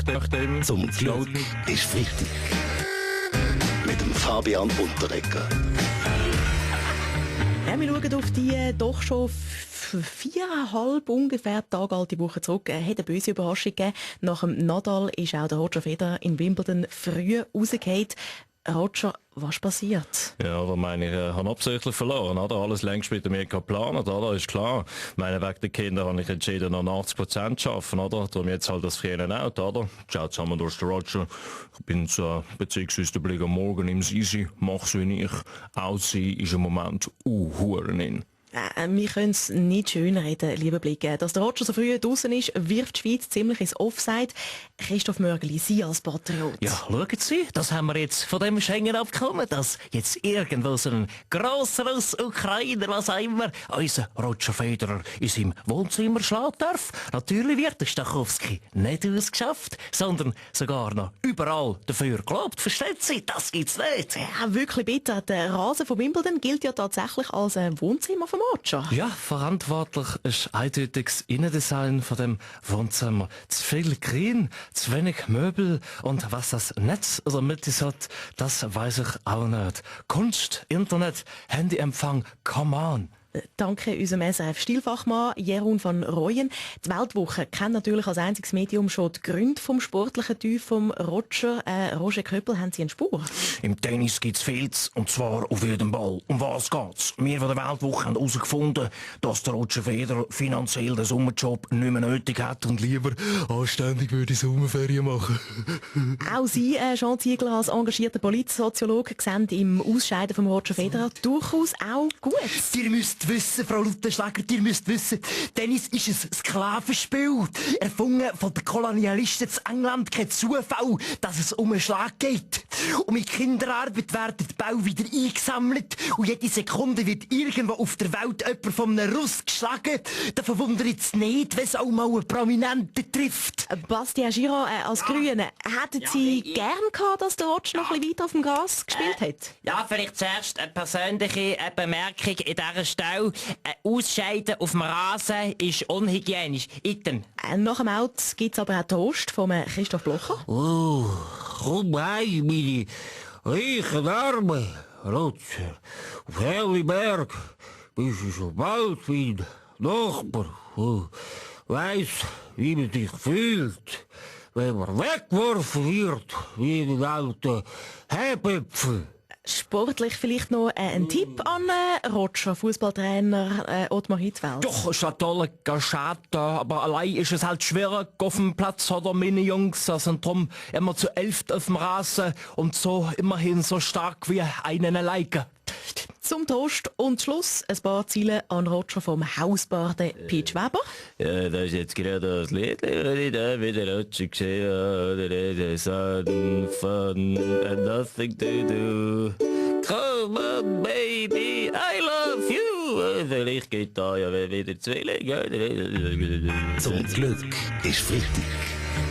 nachdem. Zum Glück ist Freitag. Mit dem Fabian Unterreger. Ja, wir schauen auf die doch schon 4,5 ungefähr Tage alte Woche zurück. Hat eine böse Überraschung gegeben. Nach dem Nadal ist auch der Roger Federer in Wimbledon früh rausgefallen. Roger, was passiert? Ja, da meine ich, habe absichtlich verloren, oder? Alles längst mit mir geplant, oder? Ist klar. Meine, wegen der Kinder habe ich entschieden, noch 80% zu arbeiten, oder? Darum jetzt halt das Frieren out, oder? Ciao zusammen durch den Roger. Ich bin beziehungsweise der Blick am Morgen im Sisi, mach's wie ich. Aussehen ist im Moment Huren in. Wir können es nicht schön reden, lieber Blick. Dass der Roger so früh draußen ist, wirft die Schweiz ziemlich ins Offside. Christoph Mörgeli, Sie als Patriot. Ja, schauen Sie, das haben wir jetzt von dem Schengen-Abkommen, dass jetzt irgendwo so ein grosser Ukrainer, was auch immer, unser Roger Federer in seinem Wohnzimmer schlagen darf. Natürlich wird der Stachowski nicht ausgeschafft, sondern sogar noch überall dafür gelobt. Verstehen Sie? Das gibt's nicht. Ja, wirklich bitter. Der Rasen von Wimbledon gilt ja tatsächlich als ein Wohnzimmer vom Roger. Ja, verantwortlich ist eindeutig das Innendesign von dem Wohnzimmer. Zu viel Grün, zu wenig Möbel und was das Netz oder mit ist hat, das weiß ich auch nicht. Kunst, Internet, Handyempfang, come on. Danke unserem SRF-Stilfachmann Jeroen van Rooyen. Die Weltwoche kennt natürlich als einziges Medium schon die Gründe vom sportlichen Tief vom Roger. Roger Köppel, haben Sie eine Spur? Im Tennis gibt's vieles, und zwar auf jedem Ball. Um was geht's? Wir von der Weltwoche haben herausgefunden, dass der Roger Federer finanziell den Sommerjob nicht mehr nötig hat und lieber anständig würde Sommerferien machen. Auch Sie, Jean Ziegler, als engagierter Politsoziologe, sehen im Ausscheiden von Roger Federer durchaus auch gut. Ihr müsst wissen, Frau Luttenschläger, ihr müsst wissen, Tennis ist ein Sklavenspiel. Erfunden von den Kolonialisten in England. Kein Zufall, dass es um einen Schlag geht. Und mit Kinderarbeit werden die Bälle wieder eingesammelt. Und jede Sekunde wird irgendwo auf der Welt jemand von einem Russ geschlagen. Da verwundert es nicht, wenn es auch mal einen Prominenten trifft. Bastien Girard, als Grüne, hätten Sie gern gehabt, dass der Roger noch ein bisschen weiter auf dem Gas gespielt hat? Ja, vielleicht zuerst eine persönliche Bemerkung in dieser Stelle. Ausscheiden auf dem Rasen ist unhygienisch. Item. Nach dem Out gibt es aber auch Toast von Christoph Blocher. Oh, komm heim, meine reichen Arme, Roger. Auf Helliberg bist du schon bald mein Nachbar. Oh, weiss, wie man sich fühlt, wenn man weggeworfen wird wie einen alten Hebäpfel. Sportlich vielleicht noch ein Tipp an Roger, Fußballtrainer Ottmar Hitzfeld. Doch, ist ein toller Gastgeber, aber allein ist es halt schwierig auf dem Platz, oder meine Jungs, sind drum immer zu 11 auf dem Rasen und so immerhin so stark wie einen alleine. Zum Toast und Schluss ein paar Ziele an Roger vom Hausbarde Peach Weber. Ja, das ist jetzt gerade das Lied, das ich da wieder Roger gesehen habe. The sun, fun and nothing to do. Come on, baby, I love you. Vielleicht geht da ja wieder Zwilling. Zum Glück ist Freitag.